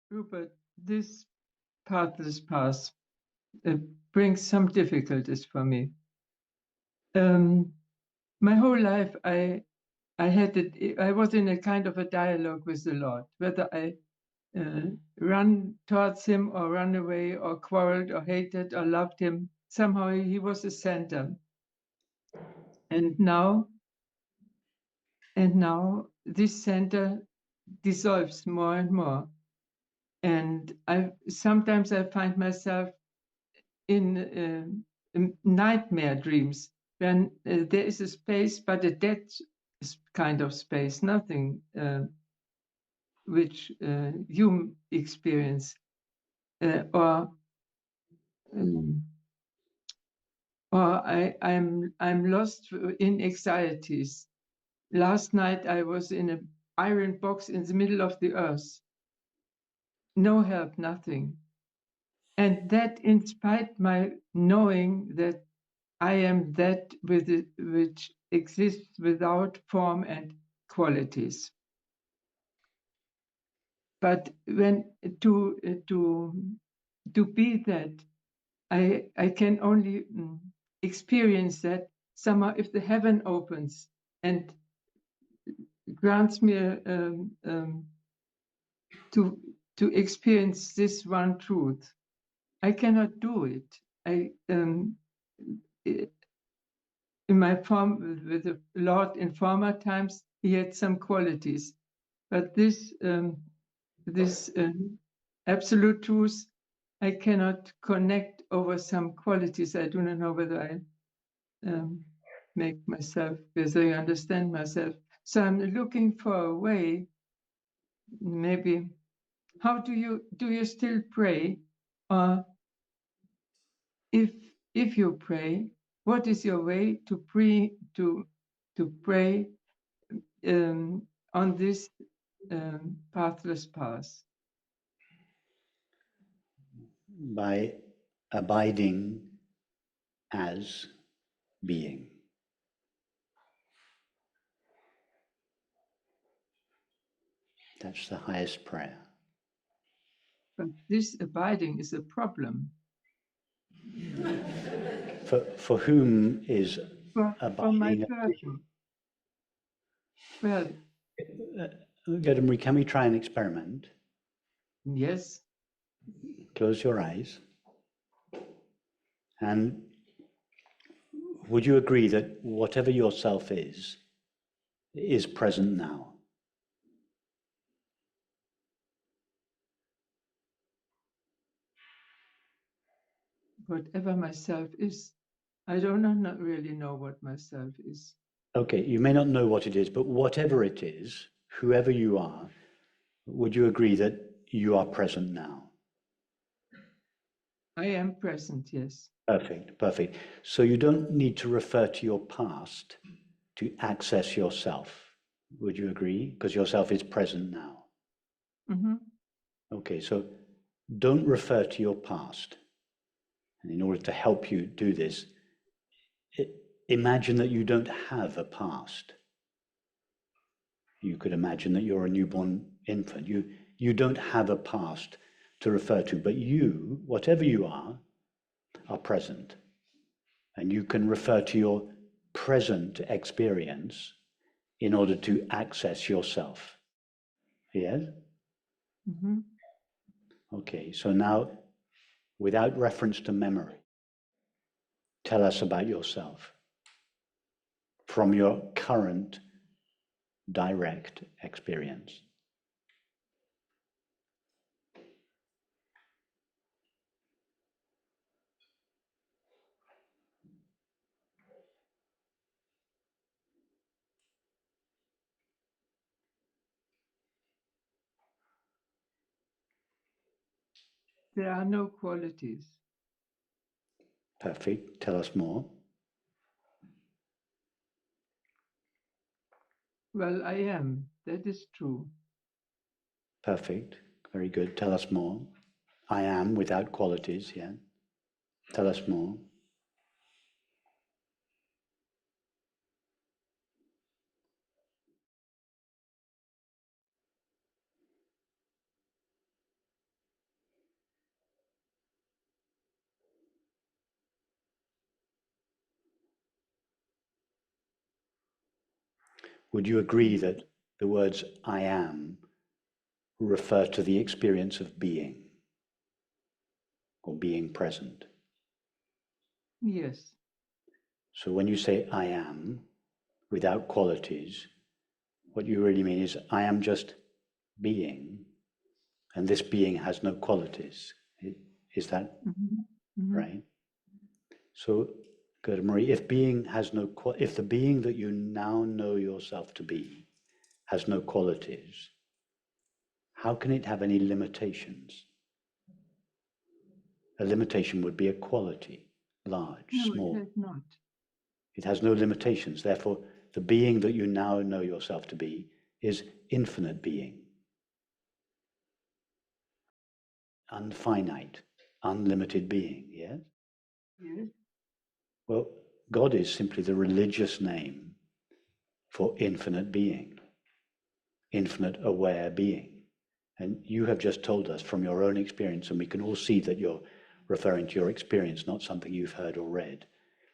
Rupert, this pathless path brings some difficulties for me. My whole life, I was in a kind of a dialogue with the Lord, whether I run towards Him or run away or quarreled or hated or loved Him. Somehow He was the center. And now this center dissolves more and more. And sometimes I find myself in nightmare dreams when there is a space, but a dead kind of space, nothing which you experience, or I'm lost in anxieties. Last night I was in an iron box in the middle of the earth, no help, nothing, and that, in spite my knowing that I am that which exists without form and qualities. But when to be that, I can only experience that somehow if the heaven opens and grants me to experience this one truth. I cannot do it. In my form with the Lord in former times, He had some qualities, but this absolute truth, I cannot connect over some qualities. I do not know whether I make myself, whether I understand myself. So I'm looking for a way. Maybe, how do you still pray, or if you pray, what is your way to pray on this pathless path? By abiding as being. That's the highest prayer. But this abiding is a problem. For whom is abiding? For my person. Well, Gautam, can we try an experiment? yes. Close your eyes. And would you agree that whatever your self is present now? Whatever myself is, I do not really know what myself is. Okay, you may not know what it is, but whatever it is, whoever you are, would you agree that you are present now? I am present, yes. Perfect, perfect. So you don't need to refer to your past to access yourself. Would you agree? Because yourself is present now. Mm-hmm. Okay, so don't refer to your past. And in order to help you do this, imagine that you don't have a past. You could imagine that you're a newborn infant. You don't have a past to refer to, but you, whatever you are present. And you can refer to your present experience in order to access yourself. Yes? Mm-hmm. Okay, so now, without reference to memory, tell us about yourself from your current direct experience. There are no qualities. Perfect. Tell us more. Well, I am. That is true. Perfect. Very good. Tell us more. I am without qualities, yeah. Tell us more. would you agree that the words I am refer to the experience of being or being present? Yes. So when you say I am without qualities, what you really mean is I am just being, and this being has no qualities. Is that right? So, good, Marie, if being has no, if the being that you now know yourself to be has no qualities, how can it have any limitations? A limitation would be a quality, large, No, small. it has not. It has no limitations. Therefore, the being that you now know yourself to be is infinite being, unfinite, unlimited being, yes? Yes. Well, God is simply the religious name for infinite being, infinite aware being. And you have just told us from your own experience, and we can all see that you're referring to your experience, not something you've heard or read,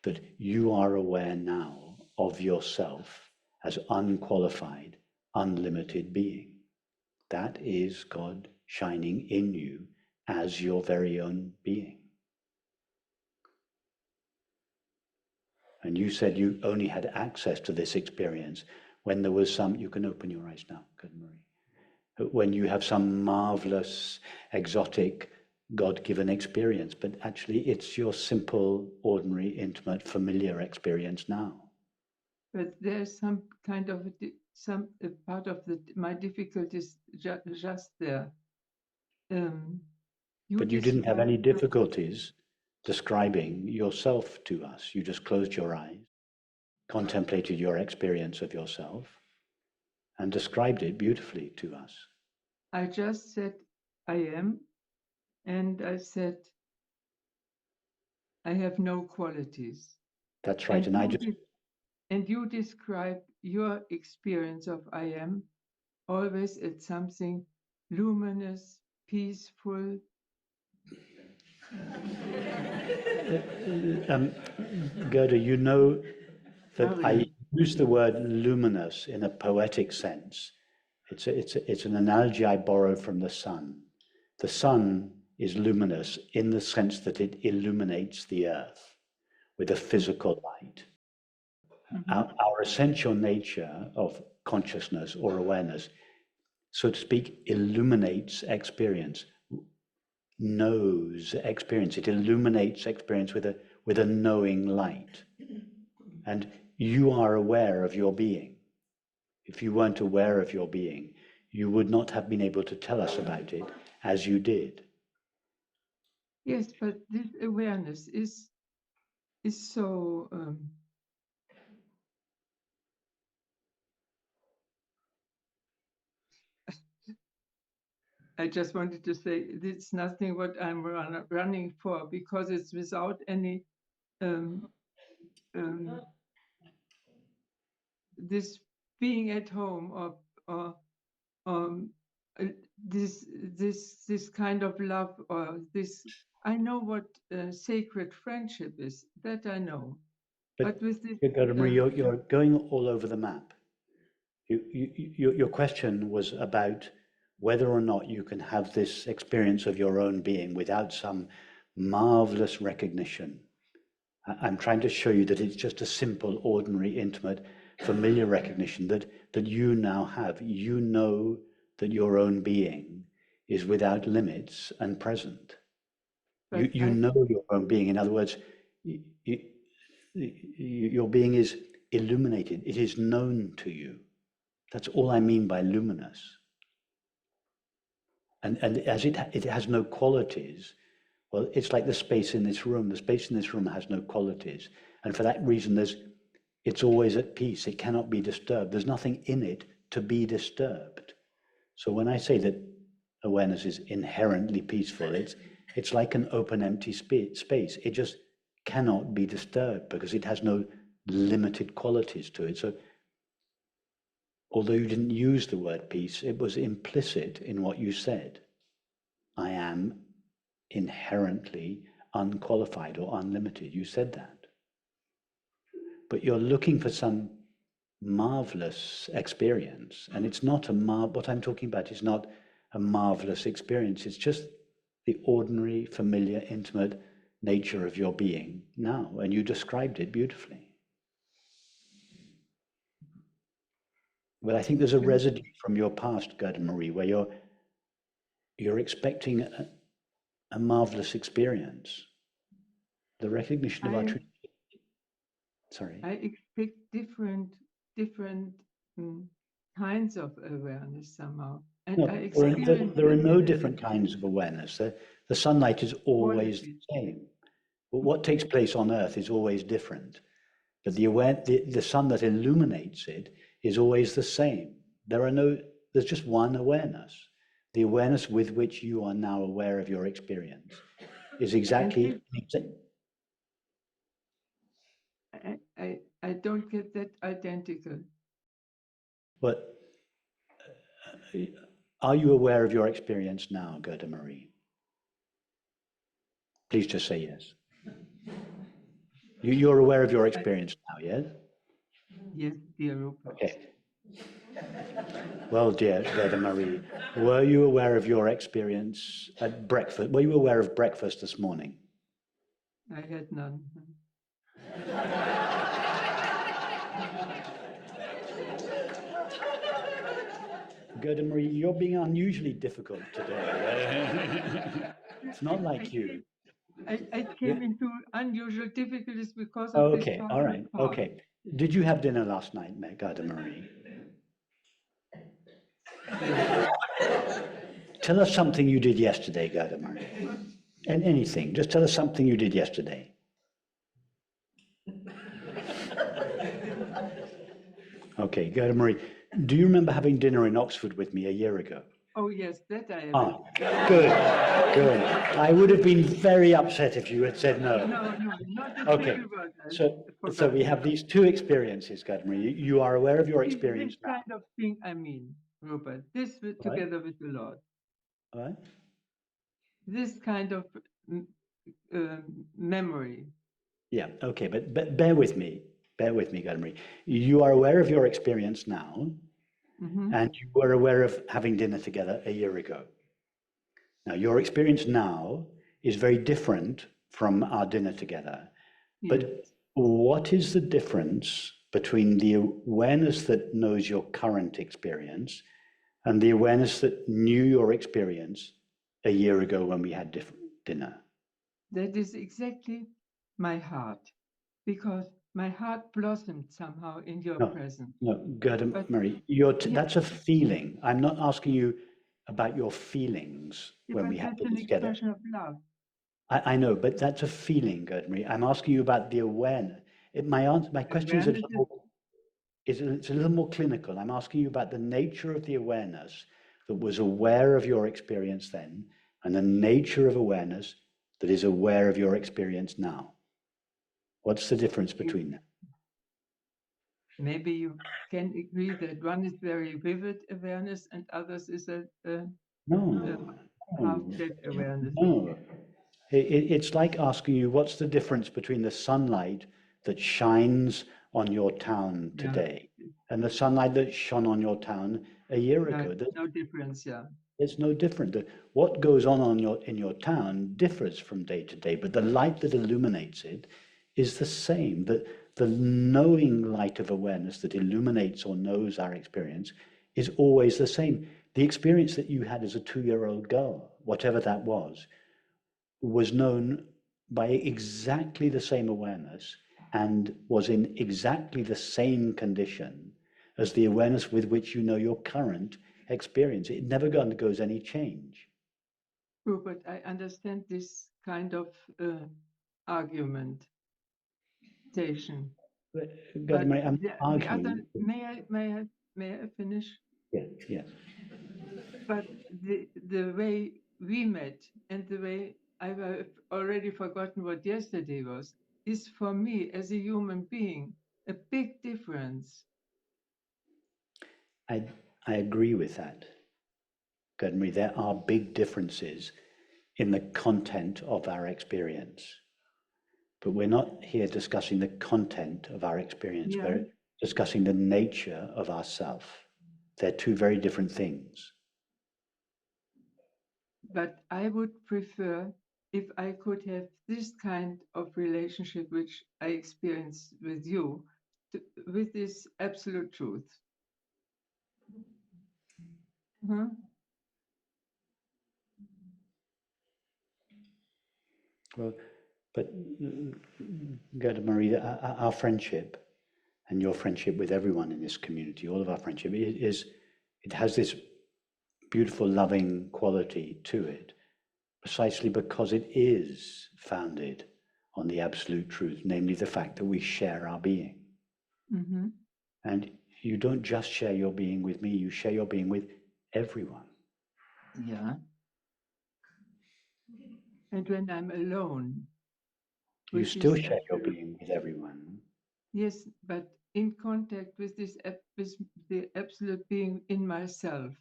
that you are aware now of yourself as unqualified, unlimited being. That is God shining in you as your very own being. And you said you only had access to this experience when there was some, you can open your eyes now, good Marie, when you have some marvelous, exotic, God-given experience, but actually it's your simple, ordinary, intimate, familiar experience now. But there's some kind of a part of my difficulties just there. But you didn't have any difficulties describing yourself to us. You just closed your eyes, contemplated your experience of yourself, and described it beautifully to us. I just said I am, and I said I have no qualities. That's right. And you describe your experience of I am always as something luminous, peaceful. Gerda, you know that Sorry. I use the word luminous in a poetic sense. It's an analogy I borrowed from the sun. The sun is luminous in the sense that it illuminates the earth with a physical light. Our essential nature of consciousness or awareness, so to speak, illuminates experience, knows experience. It illuminates experience with a knowing light. And you are aware of your being. If you weren't aware of your being, you would not have been able to tell us about it as you did. Yes, but this awareness is so I just wanted to say it's nothing what I'm running for, because it's without any this being at home or this kind of love, or this. I know what sacred friendship is. That I know. But with this, you're going all over the map. Your question was about whether or not you can have this experience of your own being without some marvelous recognition. I'm trying to show you that it's just a simple, ordinary, intimate, familiar recognition that you now have. You know that your own being is without limits and present. You know your own being. In other words, your being is illuminated. It is known to you. That's all I mean by luminous. And as it has no qualities, well, it's like the space in this room. The space in this room has no qualities. And for that reason, it's always at peace. It cannot be disturbed. There's nothing in it to be disturbed. So when I say that awareness is inherently peaceful, it's like an open, empty space. It just cannot be disturbed because it has no limited qualities to it. So although you didn't use the word peace, it was implicit in what you said. I am inherently unqualified or unlimited. You said that. But you're looking for some marvelous experience. And it's not what I'm talking about is not a marvelous experience. It's just the ordinary, familiar, intimate nature of your being now. And you described it beautifully. But I think there's a residue from your past, Gerda Marie, where you're expecting a marvelous experience. The recognition of our truth. Sorry. I expect different kinds of awareness somehow. And No, I there are no different kinds of awareness. The sunlight is always the same. But what takes place on Earth is always different. But the sun that illuminates it is always the same. There's just one awareness. The awareness with which you are now aware of your experience is exactly. I don't get that identical. But are you aware of your experience now, Gerda Marie? Please just say yes. You're aware of your experience now, yes? Yes, dear Rupert. Okay. Well, dear Gerda Marie, were you aware of your experience at breakfast? Were you aware of breakfast this morning? I had none. Gerda Marie, you're being unusually difficult today. It's not like you. I came into unusual difficulties because of this. Okay, all right, okay. Did you have dinner last night, Gerda Marie? Tell us something you did yesterday, Gerda Marie. And anything, just tell us something you did yesterday. Okay, Gerda Marie, do you remember having dinner in Oxford with me a year ago? Oh yes, that I have. Ah, good, good. I would have been very upset if you had said no. No, not a okay. single word. So we have these two experiences, Gerda Marie. You are aware of your experience this kind of thing, I mean, Rupert, this together with the Lord. All right. This kind of memory. Yeah, okay, but bear with me, Gerda Marie. You are aware of your experience now, and you were aware of having dinner together a year ago. Now, your experience now is very different from our dinner together. Yes. But what is the difference between the awareness that knows your current experience and the awareness that knew your experience a year ago when we had dinner? That is exactly my heart, because my heart blossomed somehow in your presence. No, Gerda Marie, that's a feeling. I'm not asking you about your feelings when we have dinner together. That's an expression of love. I know, but that's a feeling, Gerda Marie. I'm asking you about the awareness. My question is it's a little more clinical. I'm asking you about the nature of the awareness that was aware of your experience then, and the nature of awareness that is aware of your experience now. What's the difference between them? Maybe you can agree that one is very vivid awareness and others is a half-dead awareness. No. It's like asking you, what's the difference between the sunlight that shines on your town today and the sunlight that shone on your town a year ago? There's no difference, There's no difference. What goes on in your town differs from day to day, but the light that illuminates it is the same. The knowing light of awareness that illuminates or knows our experience is always the same. The experience that you had as a 2-year-old girl, whatever that was known by exactly the same awareness and was in exactly the same condition as the awareness with which you know your current experience. It never undergoes any change. Rupert, I understand this kind of argumentation. But I'm arguing. May I finish? Yes. But the way we met and the way I've already forgotten what yesterday was, is for me as a human being a big difference. I agree with that. Gerda, there are big differences in the content of our experience. But we're not here discussing the content of our experience. We're discussing the nature of ourself. They're two very different things. But I would prefer if I could have this kind of relationship which I experience with you, with this absolute truth. Huh? Well, but Gerda Marie, our friendship and your friendship with everyone in this community, all of our friendship, it has this beautiful, loving quality to it, precisely because it is founded on the absolute truth, namely the fact that we share our being. Mm-hmm. And you don't just share your being with me, you share your being with everyone. Yeah. And when I'm alone, You still share your being with everyone. Yes, but in contact with this with the absolute being in myself.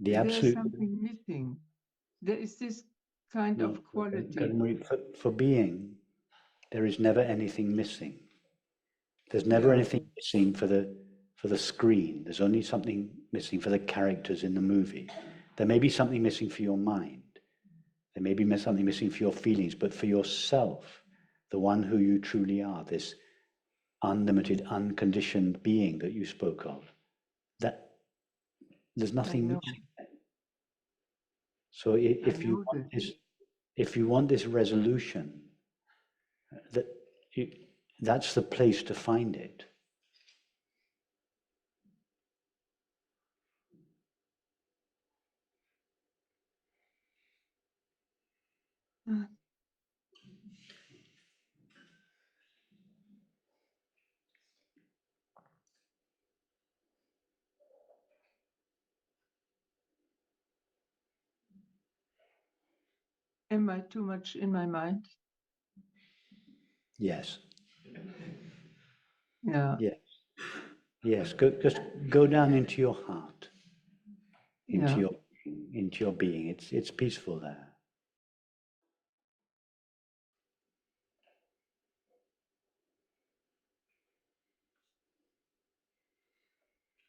There's something missing. There is this kind of quality. For being, there is never anything missing. There's never anything missing for the screen. There's only something missing for the characters in the movie. There may be something missing for your mind. There may be something missing for your feelings, but for yourself, the one who you truly are, this unlimited, unconditioned being that you spoke of, that there's nothing missing. So if you want this resolution, that's the place to find it. Am I too much in my mind? Yes. Yeah. Yes. Yes. Just go down into your heart, into your being. It's peaceful there.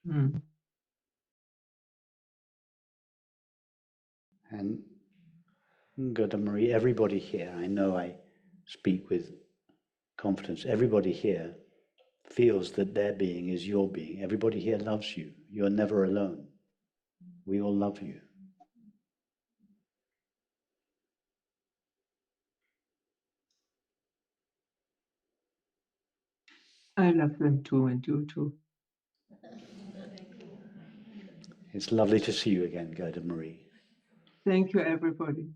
Mm. And Gerda Marie, everybody here, I know I speak with confidence, everybody here feels that their being is your being. Everybody here loves you. You're never alone. We all love you. I love them too, and you too. It's lovely to see you again, Gerda Marie. Thank you, everybody.